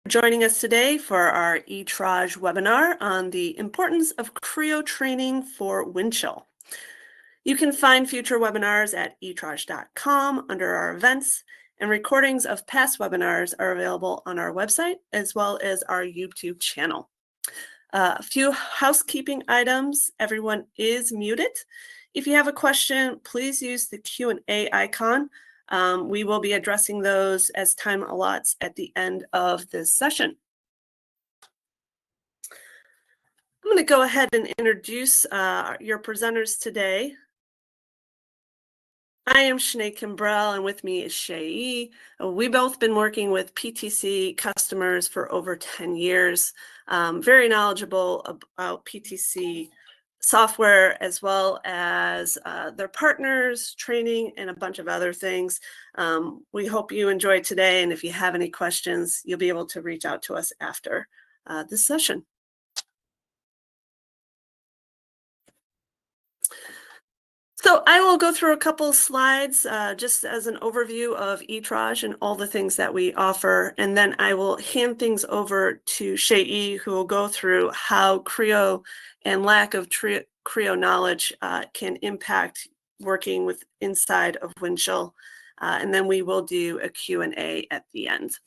joining us today for our ETRAGE webinar on the importance of Creo training for Windchill. You can find future webinars at etrage.com under our events, and recordings of past webinars are available on our website as well as our YouTube channel. A few housekeeping items. Everyone is muted. If you have a question, please use the Q&A icon. We will be addressing those as time allots at the end of this session. I'm going to go ahead and introduce your presenters today. I am Sinead Kimbrell, and with me is Shay. We've both been working with PTC customers for over 10 years, very knowledgeable about PTC software as well as their partners, training, and a bunch of other things. We hope you enjoyed today, and if you have any questions, you'll be able to reach out to us after this session. So I will go through a couple slides just as an overview of ETRAGE and all the things that we offer, and then I will hand things over to Shay, who will go through how Creo and lack of Creo knowledge can impact working with inside of Windchill, and then we will do a Q&A at the end.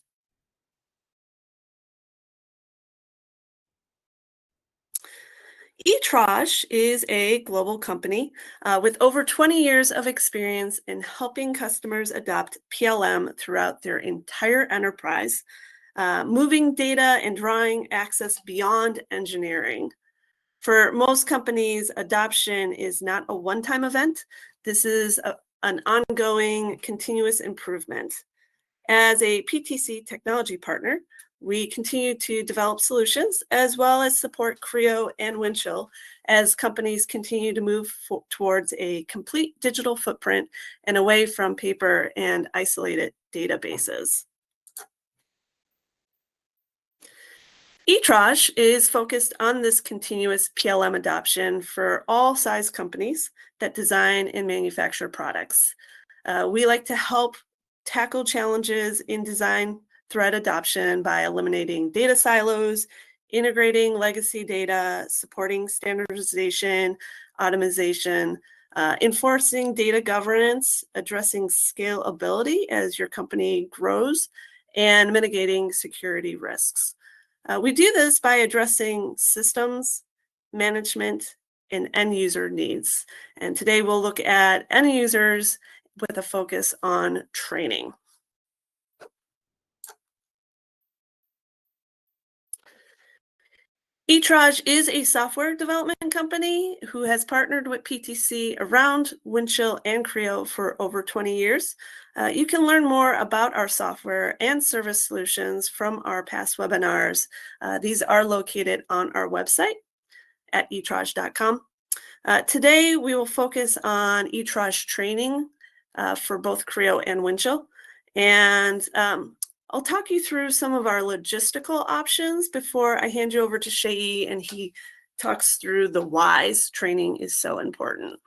ETRAGE is a global company with over 20 years of experience in helping customers adopt PLM throughout their entire enterprise, moving data and drawing access beyond engineering. For most companies, adoption is not a one-time event. This is an ongoing, continuous improvement. As a PTC technology partner, we continue to develop solutions as well as support Creo and Windchill as companies continue to move towards a complete digital footprint and away from paper and isolated databases. ETRAGE is focused on this continuous PLM adoption for all size companies that design and manufacture products. We like to help tackle challenges in design thread adoption by eliminating data silos, integrating legacy data, supporting standardization, automation, enforcing data governance, addressing scalability as your company grows, and mitigating security risks. We do this by addressing systems, management, and end user needs. And today we'll look at end users with a focus on training. ETRAGE is a software development company who has partnered with PTC around Windchill and Creo for over 20 years. You can learn more about our software and service solutions from our past webinars. These are located on our website at etrage.com. Today, we will focus on ETRAGE training for both Creo and Windchill. And I'll talk you through some of our logistical options before I hand you over to Shay, and he talks through the whys training is so important.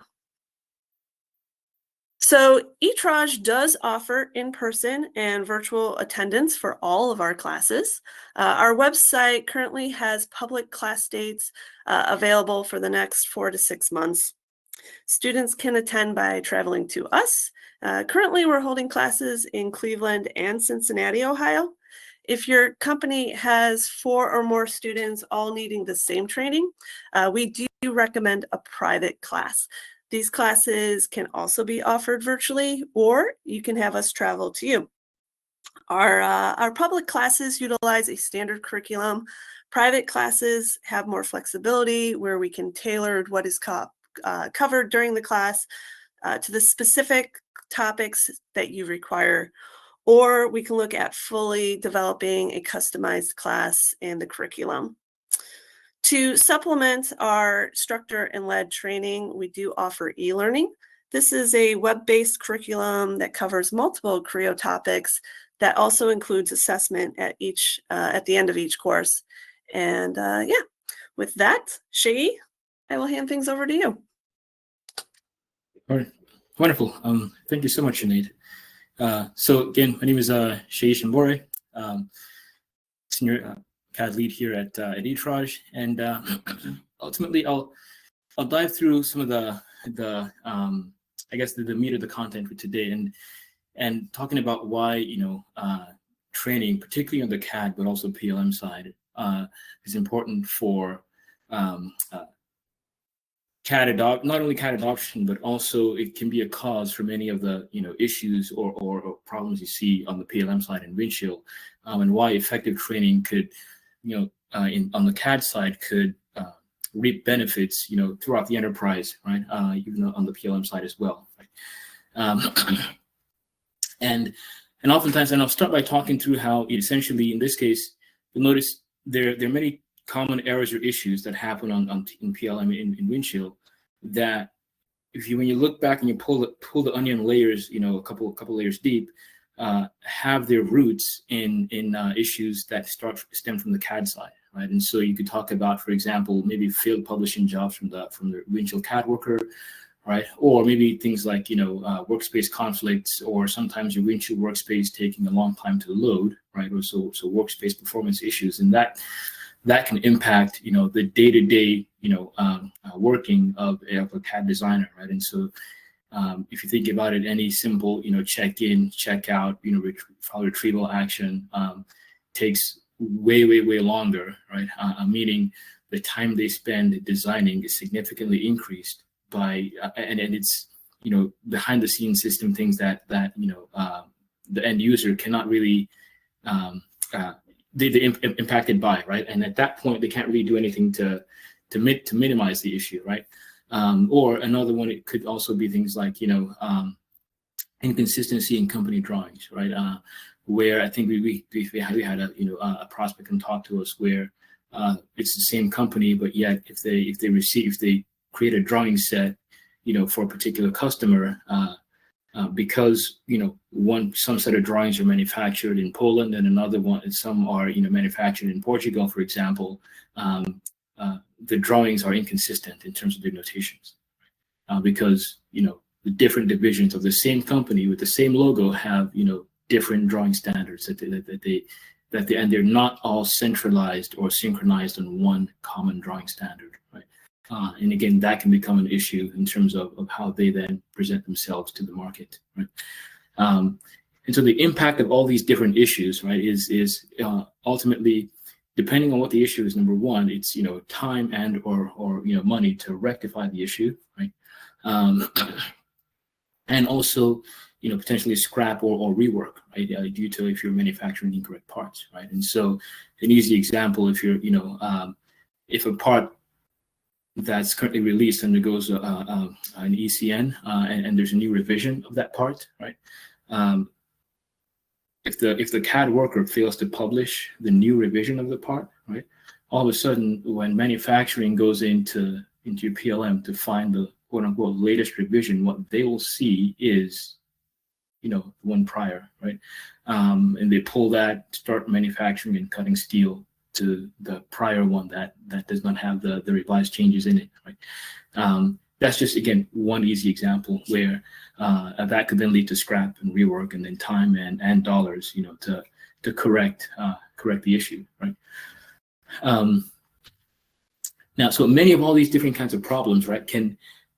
So ETRAGE does offer in-person and virtual attendance for all of our classes. Our website currently has public class dates available for the next 4 to 6 months. Students can attend by traveling to us. Currently, we're holding classes in Cleveland and Cincinnati, Ohio. If your company has 4 or more students all needing the same training, we do recommend a private class. These classes can also be offered virtually, or you can have us travel to you. Our public classes utilize a standard curriculum. Private classes have more flexibility where we can tailor what is covered during the class to the specific topics that you require, or we can look at fully developing a customized class and the curriculum. To supplement our instructor and led training, we do offer e-learning. This is a web-based curriculum that covers multiple Creo topics that also includes assessment at the end of each course. And yeah, with that, Shay, I will hand things over to you. All right, wonderful. Thank you so much, Sinead. So again, my name is Shay Shimbore. senior CAD lead here at ETRAGE, and ultimately I'll dive through some of the I guess the meat of the content for today, and talking about why training, particularly on the CAD but also PLM side, is important for CAD not only CAD adoption, but also it can be a cause for many of the issues or problems you see on the PLM side in Windchill, and why effective training could on the CAD side could reap benefits throughout the enterprise, right? Even on the PLM side as well. Right? And oftentimes, and I'll start by talking through how essentially in this case you'll notice there are many common errors or issues that happen in PLM in Windchill that when you look back and you pull the onion layers, a couple layers deep, have their roots in issues that stem from the CAD side, right? And so you could talk about, for example, maybe failed publishing jobs from the Windchill CAD worker, right? Or maybe things like workspace conflicts, or sometimes your Windchill workspace taking a long time to load, right? Or so workspace performance issues, and that can impact the day-to-day working of a CAD designer, right? And so if you think about it, any simple check in, check out, file retrieval action takes way longer, right? Meaning the time they spend designing is significantly increased by and it's behind the scenes system things that the end user cannot really they're impacted by, right? And at that point they can't really do anything to minimize the issue, right? Or another one, it could also be things like inconsistency in company drawings, right? Where I think we had a prospect come talk to us where it's the same company, but yet if they create a drawing set, for a particular customer, because some set of drawings are manufactured in Poland and another one, and some are manufactured in Portugal, for example, the drawings are inconsistent in terms of their notations, because the different divisions of the same company with the same logo have different drawing standards that they and they're not all centralized or synchronized on one common drawing standard, right? And again, that can become an issue in terms of how they then present themselves to the market, right? And so the impact of all these different issues, right, is ultimately, depending on what the issue is, number one, it's time and or money to rectify the issue, right? And also potentially scrap or rework, right? Due to if you're manufacturing incorrect parts, right? And so an easy example, if you're if a part that's currently released undergoes an ECN and there's a new revision of that part, right? If the CAD worker fails to publish the new revision of the part, right, all of a sudden when manufacturing goes into your PLM to find the quote unquote latest revision, what they will see is one prior, right? And they pull that, start manufacturing and cutting steel to the prior one that does not have the revised changes in it, right? That's just, again, one easy example where that could then lead to scrap and rework and then time and dollars, to correct the issue, right? Now, so many of all these different kinds of problems, right,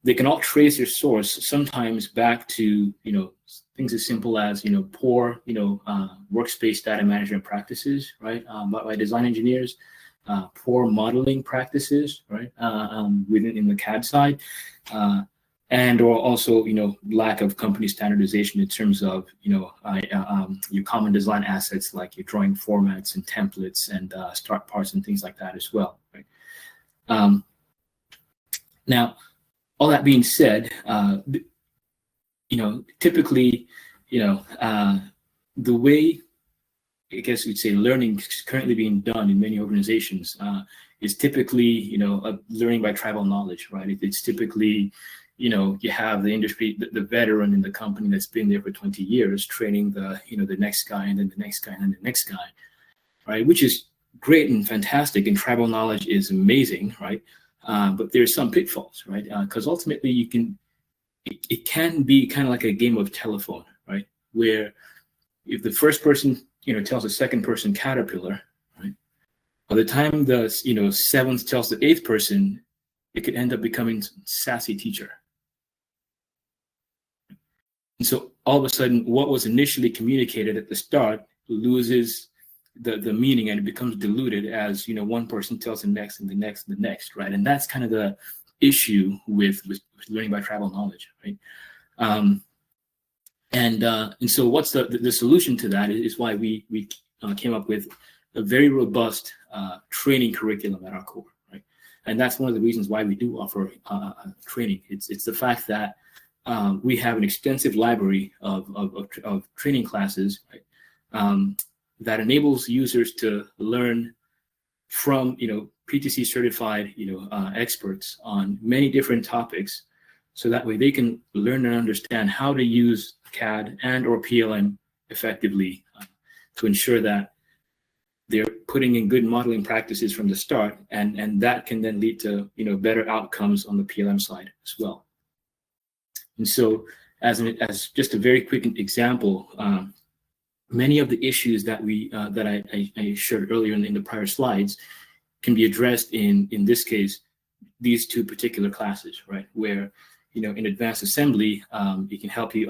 they can all trace their source sometimes back to things as simple as poor workspace data management practices, right, by design engineers, poor modeling practices, right, in the CAD side, and or also lack of company standardization in terms of your common design assets like your drawing formats and templates and start parts and things like that as well, right? Now, all that being said, typically, the way, I guess you'd say, learning is currently being done in many organizations is typically, learning by tribal knowledge, right? It's typically, you have the industry, the veteran in the company that's been there for 20 years training the next guy and then the next guy and then the next guy, right? Which is great and fantastic, and tribal knowledge is amazing, right? But there's some pitfalls, right? Because ultimately it can be kind of like a game of telephone, right? Where if the first person, tells the second person caterpillar, right, By the time the seventh tells the eighth person, it could end up becoming sassy teacher. And so all of a sudden, what was initially communicated at the start loses the meaning, and it becomes diluted as one person tells the next and the next and the next, right? And that's kind of the issue with learning by tribal knowledge, right? And so what's the solution to that is why we came up with a very robust training curriculum at our core, right? And that's one of the reasons why we do offer training. It's the fact that we have an extensive library of training classes, right? That enables users to learn from PTC certified experts on many different topics, so that way they can learn and understand how to use CAD and or PLM effectively to ensure that they're putting in good modeling practices from the start, and that can then lead to better outcomes on the PLM side as well. And so as just a very quick example, many of the issues that I shared earlier in the prior slides can be addressed in this case, these two particular classes, right? Where in advanced assembly, it can help you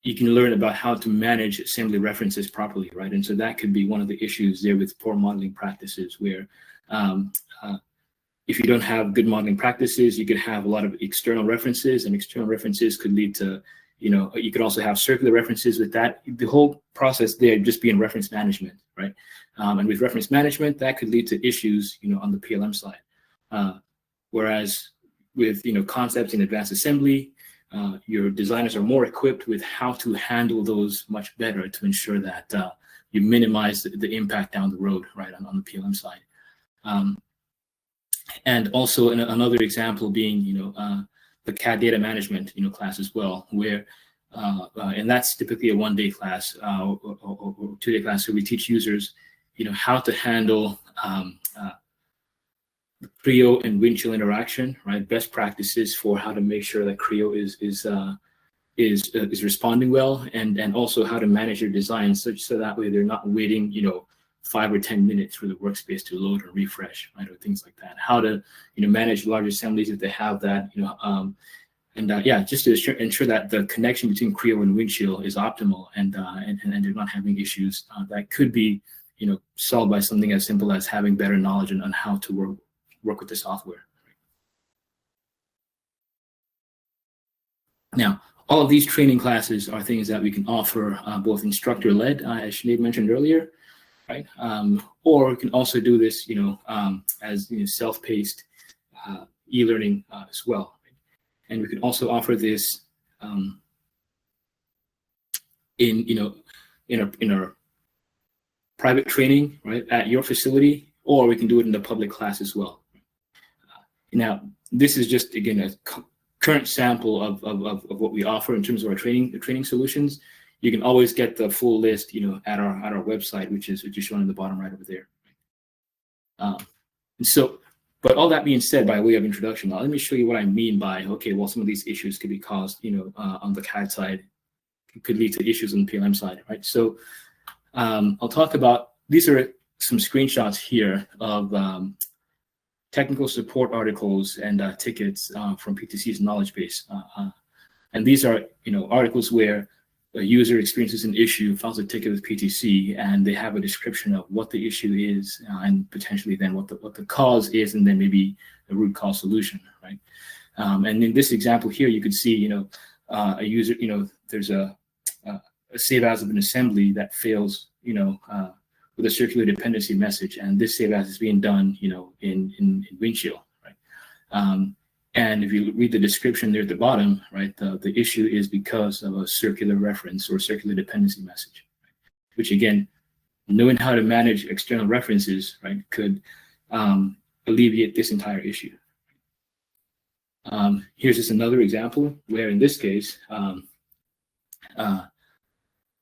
you can learn about how to manage assembly references properly, right? And so that could be one of the issues there with poor modeling practices, where if you don't have good modeling practices, you could have a lot of external references, and external references could lead to you could also have circular references with that. The whole process there just being reference management, right? And with reference management, that could lead to issues, on the PLM side. Whereas with, concepts in advanced assembly, your designers are more equipped with how to handle those much better to ensure that you minimize the impact down the road, right, on the PLM side. And also another example being, the CAD data management, class as well, where, and that's typically a one-day class or two-day class. So we teach users, how to handle the Creo and Windchill interaction, right? Best practices for how to make sure that Creo is responding well, and also how to manage your design so that way they're not waiting, 5 or 10 minutes for the workspace to load or refresh, right, or things like that. How to, manage large assemblies if they have that, just to ensure that the connection between Creo and Windchill is optimal, and they're not having issues that could be, solved by something as simple as having better knowledge on how to work with the software. Now, all of these training classes are things that we can offer both instructor-led, as Sinead mentioned earlier, right? Or we can also do this, as self-paced e-learning as well. Right? And we can also offer this in our private training, right, at your facility, or we can do it in the public class as well. Now, this is just, again, a current sample of what we offer in terms of our training solutions. You can always get the full list, at our website, which is shown in the bottom right over there. And so, but all that being said, by way of introduction, now let me show you what I mean by, okay, well, some of these issues could be caused, on the CAD side, it could lead to issues on the PLM side, right? So I'll talk about, these are some screenshots here of technical support articles and tickets from PTC's knowledge base. And these are, articles where a user experiences an issue, files a ticket with PTC, and they have a description of what the issue is, and potentially then what the cause is, and then maybe a root cause solution, right? And in this example here, you could see, a user, there's a save as of an assembly that fails, with a circular dependency message, and this save as is being done, in Windchill, right? And if you read the description there at the bottom, right, the issue is because of a circular reference or circular dependency message, right? Which again, knowing how to manage external references, right, could alleviate this entire issue. Here's just another example where, in this case,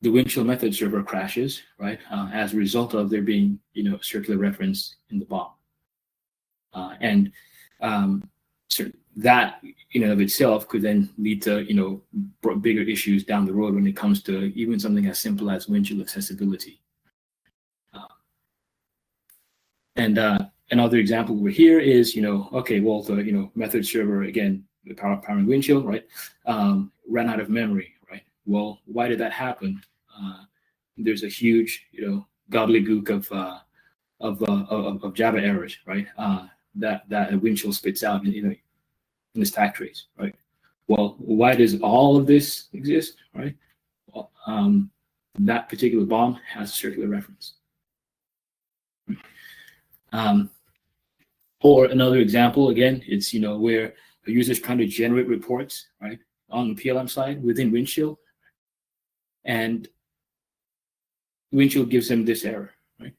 the Windchill method server crashes, right, as a result of there being, a circular reference in the BOM. So that, in and of itself, could then lead to, bigger issues down the road when it comes to even something as simple as Windchill accessibility. And another example over here is, okay, well, the, method server, again, the powering Windchill, right, ran out of memory, right? Well, why did that happen? There's a huge, gobbledygook of Java errors, right? That Windchill spits out in the stack trace, right? Well, why does all of this exist, right? Well, that particular bomb has a circular reference. Or another example, again, it's where a user is trying to generate reports, right, on the PLM side within Windchill, and Windchill gives them this error, right?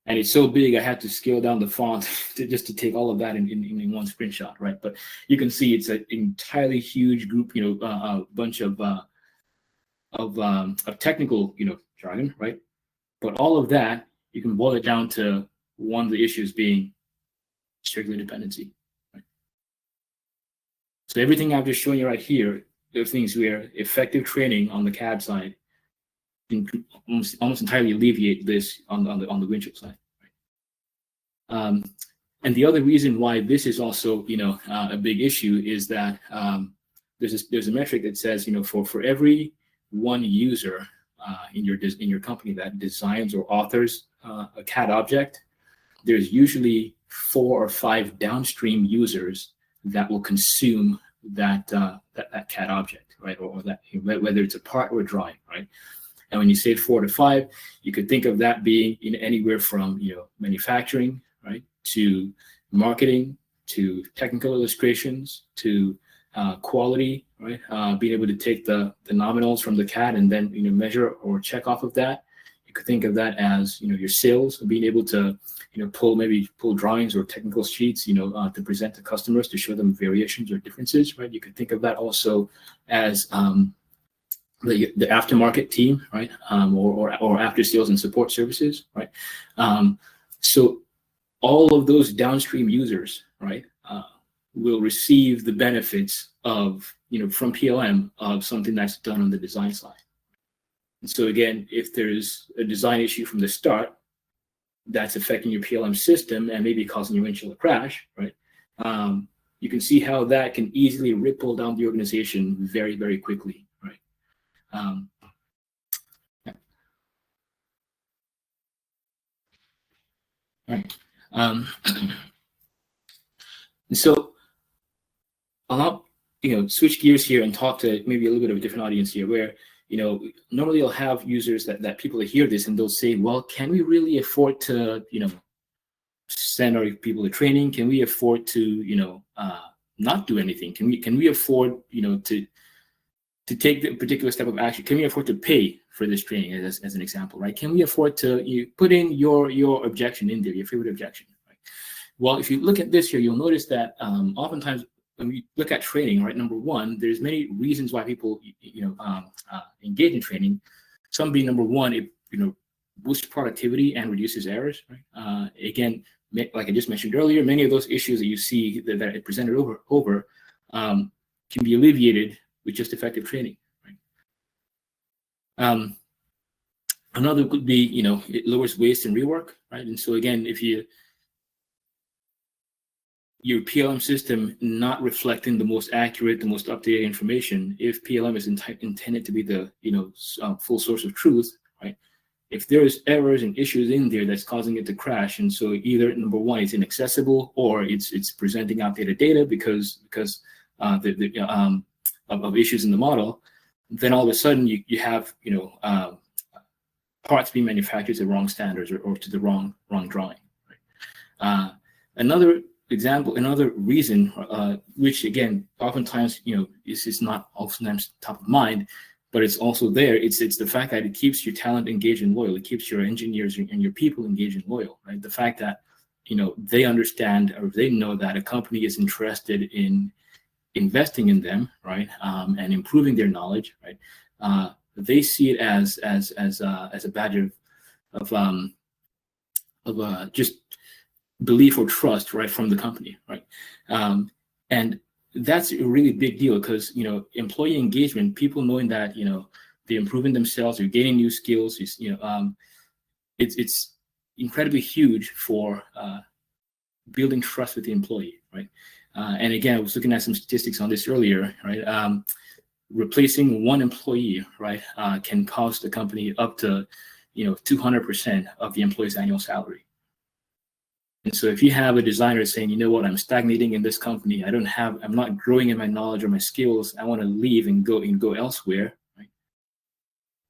And it's so big, I had to scale down the font just to take all of that in one screenshot, right? But you can see it's an entirely huge group, a bunch of technical, jargon, right? But all of that, you can boil it down to one of the issues being circular dependency, right? So everything I've just shown you right here, the things where effective training on the CAD side can almost entirely alleviate this on the Windchill side. Right? And the other reason why this is also a big issue is that there's a metric that says for every one user in your company that designs or authors a CAD object, there's usually 4 or 5 downstream users that will consume that CAD object, right? Or that, whether it's a part or a drawing, right? And when you say 4 to 5, you could think of that being anywhere from manufacturing, right, to marketing, to technical illustrations, to quality, right? Being able to take the nominals from the CAD and then measure or check off of that. You could think of that as your sales, being able to pull drawings or technical sheets to present to customers to show them variations or differences, right? You could think of that also as the aftermarket team, right? Or after sales and support services, right? So all of those downstream users, right, will receive the benefits of from PLM of something that's done on the design side. And so again, if there's a design issue from the start that's affecting your PLM system and maybe causing your Windchill to crash, right? You can see how that can easily ripple down the organization very, very quickly, right? Yeah. All right. So I'll switch gears here and talk to maybe a little bit of a different audience here, where normally I'll have users that people that hear this and they'll say, well, can we really afford to send our people to training? Can we afford to not do anything? Can we afford to take the particular step of action? Can we afford to pay for this training, as an example, right? Can we afford to put in your objection in there, your favorite objection, right? Well, if you look at this here, you'll notice that oftentimes when we look at training, right, number one, there's many reasons why people engage in training. Some being, number one, it boosts productivity and reduces errors, right? Again, like I just mentioned earlier, many of those issues that you see that are presented over can be alleviated with just effective training, right? Another could be, it lowers waste and rework, right? And so again, if your PLM system not reflecting the most accurate, the most up-to-date information, if PLM is intended to be the full source of truth, right? If there's errors and issues in there that's causing it to crash, and so either number one, it's inaccessible, or it's presenting outdated data because of issues in the model, then all of a sudden you have parts being manufactured to the wrong standards or to the wrong drawing. Right? Another example, another reason, which again, oftentimes is not oftentimes top of mind, but it's also there. It's the fact that it keeps your talent engaged and loyal. It keeps your engineers and your people engaged and loyal. Right? The fact that they understand or they know that a company is interested in investing in them, right, and improving their knowledge, right. They see it as a badge of just belief or trust, right, from the company, right. And that's a really big deal because employee engagement, people knowing that they're improving themselves, they're gaining new skills, it's incredibly huge for building trust with the employee, right? And again, I was looking at some statistics on this earlier, right? Replacing one employee, right, can cost the company up to, 200% of the employee's annual salary. And so if you have a designer saying, you know what, I'm stagnating in this company, I'm not growing in my knowledge or my skills, I want to leave and go elsewhere, right?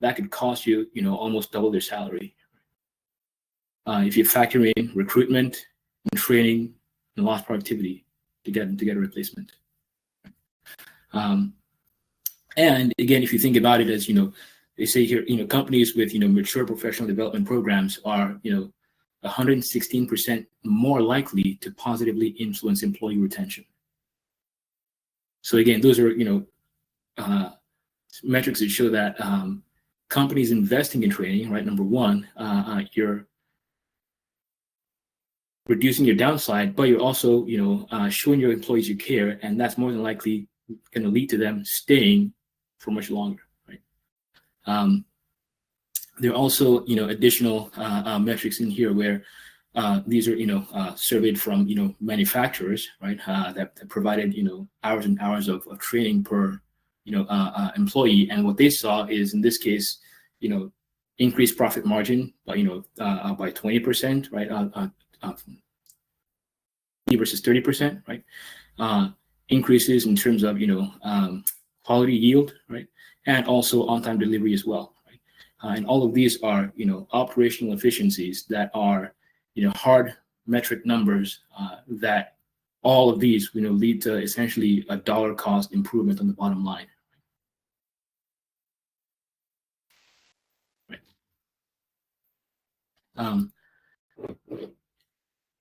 That could cost you, almost double their salary. If you factor in recruitment and training and lost productivity to get a replacement. And again, if you think about it as, they say here, companies with, mature professional development programs are, 116% more likely to positively influence employee retention. So again, those are, metrics that show that companies investing in training, right? Number one, you're reducing your downside, but you're also, showing your employees you care, and that's more than likely going to lead to them staying for much longer, right? There are also, additional metrics in here where these are, surveyed from, manufacturers, right? That provided, hours and hours of training per, employee, and what they saw is in this case, increased profit margin by, by 20%, right? Versus 30%, right? Increases in terms of, quality yield, right? And also on-time delivery as well, right? And all of these are, operational efficiencies that are, hard metric numbers that all of these, lead to essentially a dollar cost improvement on the bottom line. Right?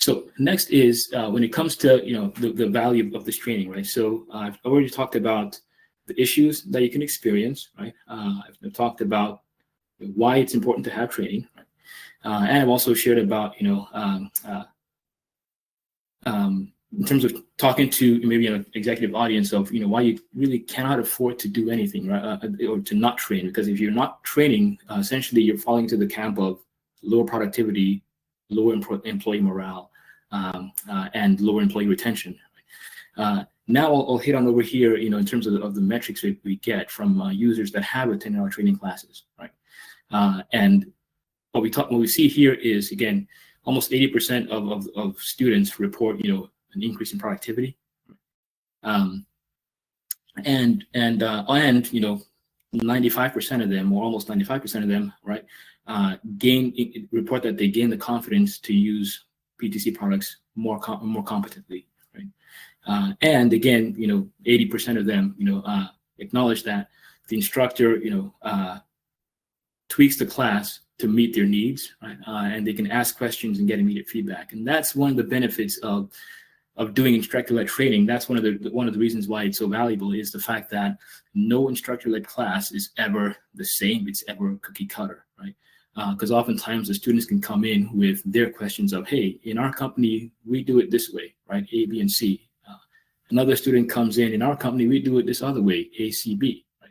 So next is when it comes to the value of this training, right? So I've already talked about the issues that you can experience, right? I've talked about why it's important to have training, right? And I've also shared about in terms of talking to maybe an executive audience of why you really cannot afford to do anything, right? Or to not train, because if you're not training, essentially you're falling into the camp of lower productivity, lower employee morale, and lower employee retention. Now I'll hit on over here, in terms of the metrics we get from users that have attended our training classes, right? And what we see here is, again, almost 80% of students report, an increase in productivity, and 95% of them, or almost 95% of them, right, report that they gain the confidence to use PTC products more competently, right? And again, 80% of them, acknowledge that the instructor, tweaks the class to meet their needs, right? And they can ask questions and get immediate feedback. And that's one of the benefits of doing instructor-led training. That's one of the reasons why it's so valuable, is the fact that no instructor-led class is ever the same. It's ever cookie cutter, right? Because oftentimes the students can come in with their questions of, hey, in our company, we do it this way, right? A, B, and C. Another student comes in our company, we do it this other way, A, C, B, right?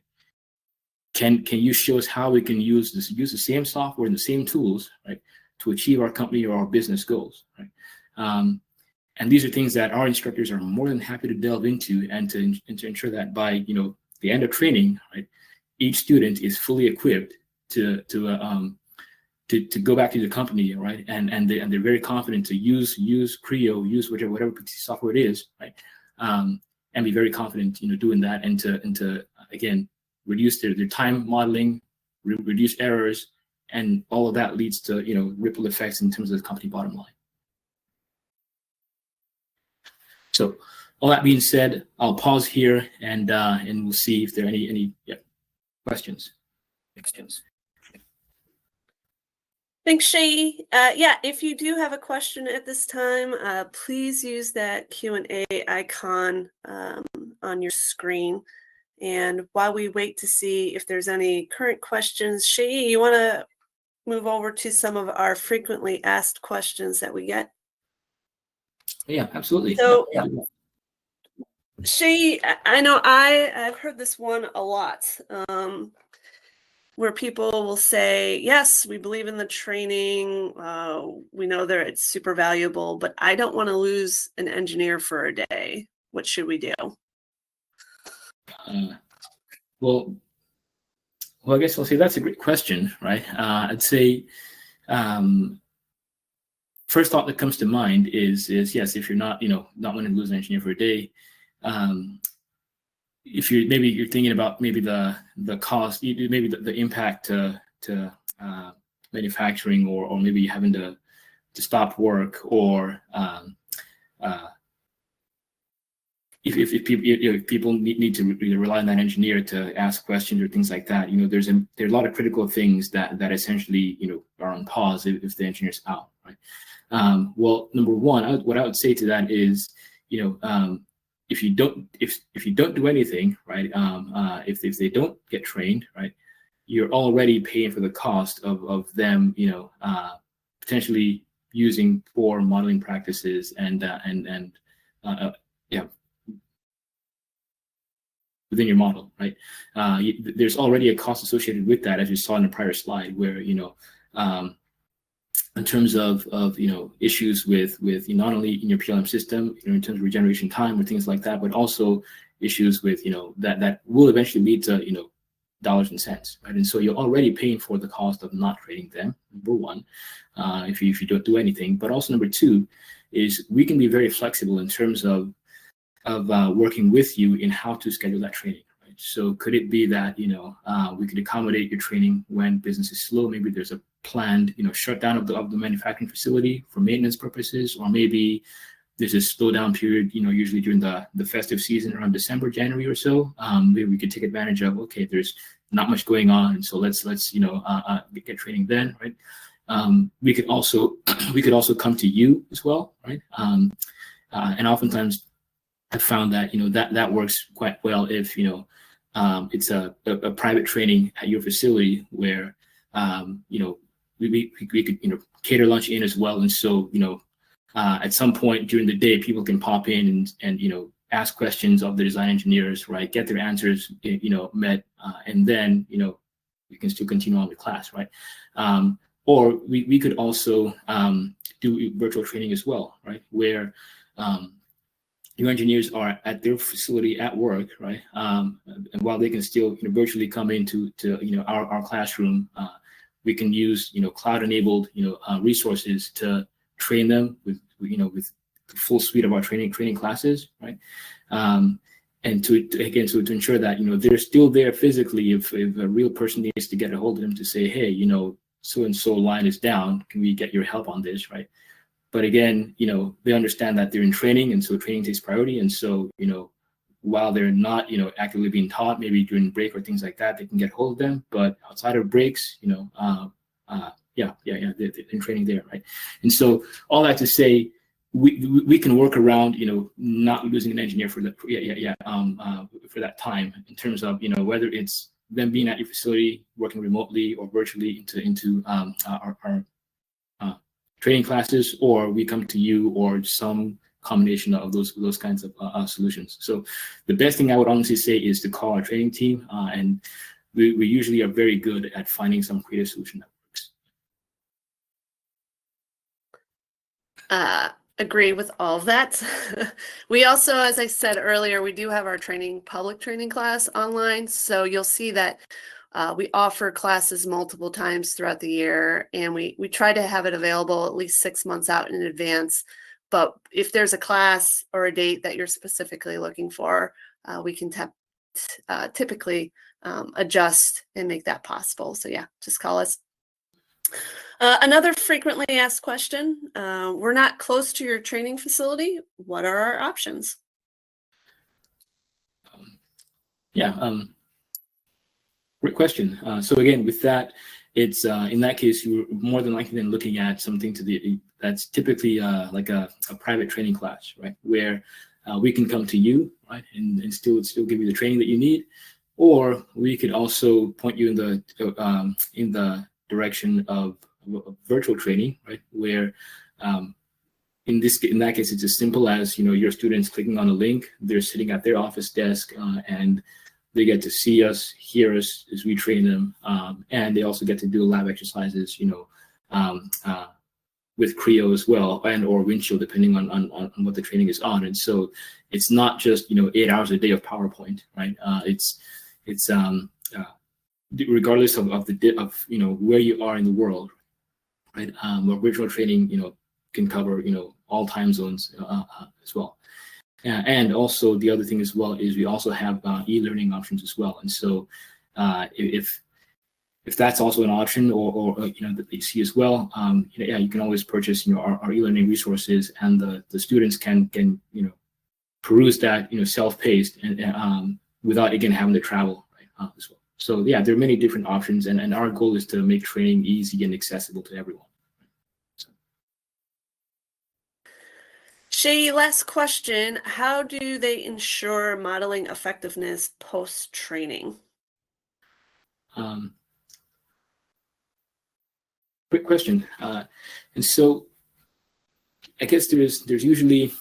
Can you show us how we can use the same software and the same tools, right, to achieve our company or our business goals, right? And these are things that our instructors are more than happy to delve into, and to ensure that by the end of training, right, each student is fully equipped to go back to the company, right, and they're very confident to use Creo, use whatever PTC software it is, right, and be very confident doing that, and to again reduce their time modeling, reduce errors, and all of that leads to ripple effects in terms of the company bottom line. So all that being said, I'll pause here and we'll see if there are any questions. Thanks, Shay. Yeah, if you do have a question at this time, please use that Q&A icon on your screen. And while we wait to see if there's any current questions, Shay, you want to move over to some of our frequently asked questions that we get? Yeah, absolutely. So, Shay, I know I've heard this one a lot. where people will say, yes, we believe in the training. We know that it's super valuable, but I don't want to lose an engineer for a day. What should we do? Well, I guess I'll say that's a great question, right? I'd say first thought that comes to mind is yes, if you're not wanting to lose an engineer for a day, if you're thinking about maybe the cost, maybe the impact to manufacturing, or maybe having to stop work, or if people need to rely on that engineer to ask questions or things like that, there's a lot of critical things that essentially are on pause if the engineer's out, right? Well, number one, what I would say to that is, if you don't do anything, right, if they don't get trained, right, you're already paying for the cost of them, potentially using poor modeling practices and within your model, right? There's already a cost associated with that, as you saw in the prior slide, where in terms of issues with not only in your PLM system, in terms of regeneration time or things like that, but also issues with that will eventually lead to dollars and cents, right? And so you're already paying for the cost of not training them, number one, if you don't do anything. But also number two is we can be very flexible in terms of working with you in how to schedule that training. Right? So could it be that we could accommodate your training when business is slow? Maybe there's a planned shutdown of the manufacturing facility for maintenance purposes, or maybe there's a slowdown period, usually during the festive season around December, January or so. Maybe we could take advantage of, okay, there's not much going on, and so let's get training then, right? We could also come to you as well, right? And oftentimes I've found that that works quite well if it's a private training at your facility where we could cater lunch in as well, and so at some point during the day people can pop in and ask questions of the design engineers, right? Get their answers met, and then we can still continue on with class, right? Or we could also do virtual training as well, right? Where your engineers are at their facility at work, right? And while they can still virtually come into our classroom, we can use cloud-enabled resources to train them with the full suite of our training classes, right? And to ensure that they're still there physically if a real person needs to get a hold of them to say, hey, so and so line is down, can we get your help on this, right? But again, they understand that they're in training, and so training takes priority. And so, while they're not, actively being taught, maybe during break or things like that, they can get hold of them. But outside of breaks, they're in training there, right? And so, all that to say, we can work around, not losing an engineer for that, for that time, in terms of, whether it's them being at your facility, working remotely or virtually into our training classes, or we come to you, or some combination of those kinds of solutions. So the best thing I would honestly say is to call our training team, and we usually are very good at finding some creative solution that works. Agree with all of that. We also, as I said earlier, we do have our public training class online. So you'll see that we offer classes multiple times throughout the year, and we try to have it available at least 6 months out in advance. But if there's a class or a date that you're specifically looking for, we can typically adjust and make that possible. So yeah, just call us. Another frequently asked question, we're not close to your training facility. What are our options? Great question. So again, with that, it's in that case, you're more than likely then looking at something that's typically like a private training class, right? Where we can come to you, right, and still give you the training that you need, or we could also point you in the direction of virtual training, right? Where in that case, it's as simple as your students clicking on a link, they're sitting at their office desk, and they get to see us, hear us as we train them, and they also get to do lab exercises, with Creo as well, and or Windchill, depending on what the training is on. And so it's not just 8 hours a day of PowerPoint, right? It's regardless of where you are in the world, right? Virtual training can cover all time zones as well. And also the other thing as well is we also have e-learning options as well. And so if that's also an option or that they see as well, yeah, you can always purchase our e-learning resources, and the students can peruse that self-paced and without again having to travel, right, as well. So yeah, there are many different options, and our goal is to make training easy and accessible to everyone. Shay, last question. How do they ensure modeling effectiveness post-training? Quick question. And so I guess there's usually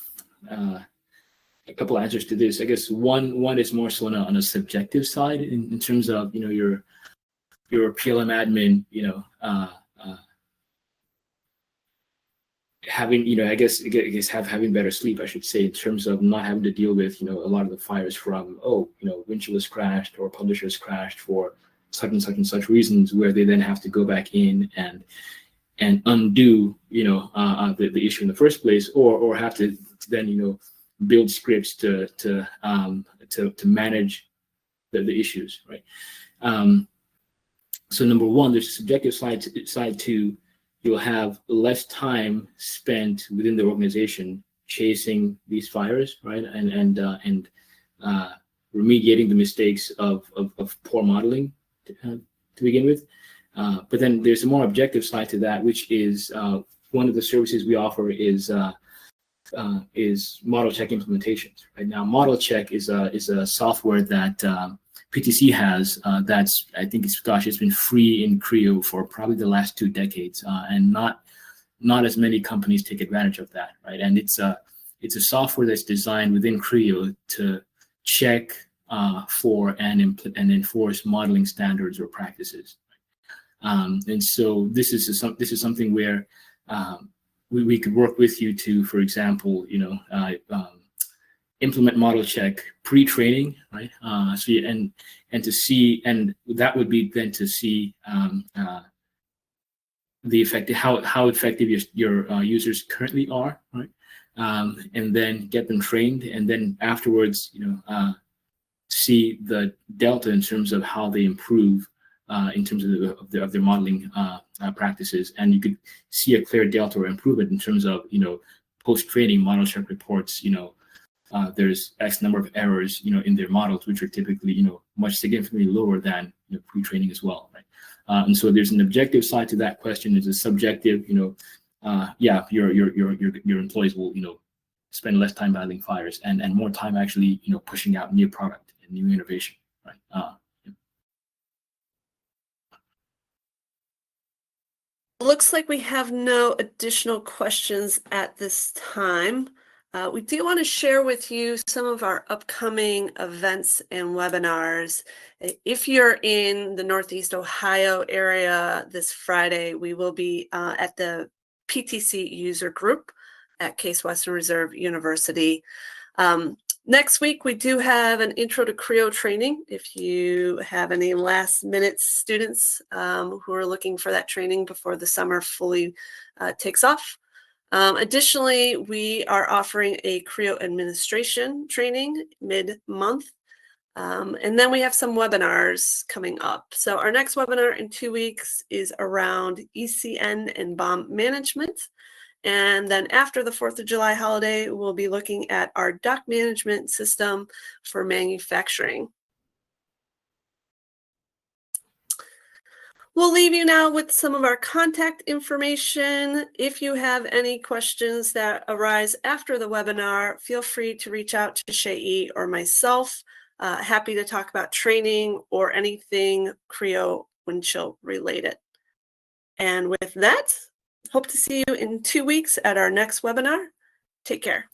a couple answers to this. I guess one is more so on a subjective side in terms of your PLM admin having I guess having better sleep, I should say, in terms of not having to deal with a lot of the fires from Windchill has crashed or publisher has crashed for such and such and such reasons, where they then have to go back in and undo the issue in the first place, or have to then build scripts to manage the issues, right? So number one, there's a subjective side to you'll have less time spent within the organization chasing these fires, right, and remediating the mistakes of poor modeling to begin with. But then there's a more objective side to that, which is one of the services we offer is model check implementations. Right now, model check is a software that PTC has that's, I think it's been free in Creo for probably the last 2 decades, and not as many companies take advantage of that, right? And it's a software that's designed within Creo to check for and enforce modeling standards or practices. And so this is something where we could work with you to, for example, implement model check pre-training, right? And to see, and that would be then to see the effective how effective your users currently are, right? And then get them trained, and then afterwards, see the delta in terms of how they improve in terms of their modeling practices, and you could see a clear delta or improvement in terms of post-training model check reports. There's X number of errors in their models, which are typically much significantly lower than pre-training as well, right? And so there's an objective side to that question. There's a subjective, yeah, your employees will spend less time battling fires and more time actually pushing out new product and new innovation, right? Looks like we have no additional questions at this time. We do want to share with you some of our upcoming events and webinars. If you're in the Northeast Ohio area this Friday, we will be at the PTC user group at Case Western Reserve University. Next week, we do have an Intro to Creo training. If you have any last minute students who are looking for that training before the summer fully takes off. Additionally, we are offering a Creo administration training mid-month. And then we have some webinars coming up. So our next webinar in 2 weeks is around ECN and BOM management. And then after the 4th of July holiday, we'll be looking at our dock management system for manufacturing. We'll leave you now with some of our contact information. If you have any questions that arise after the webinar, feel free to reach out to Shai or myself. Happy to talk about training or anything Creo Windchill related. And with that, hope to see you in 2 weeks at our next webinar. Take care.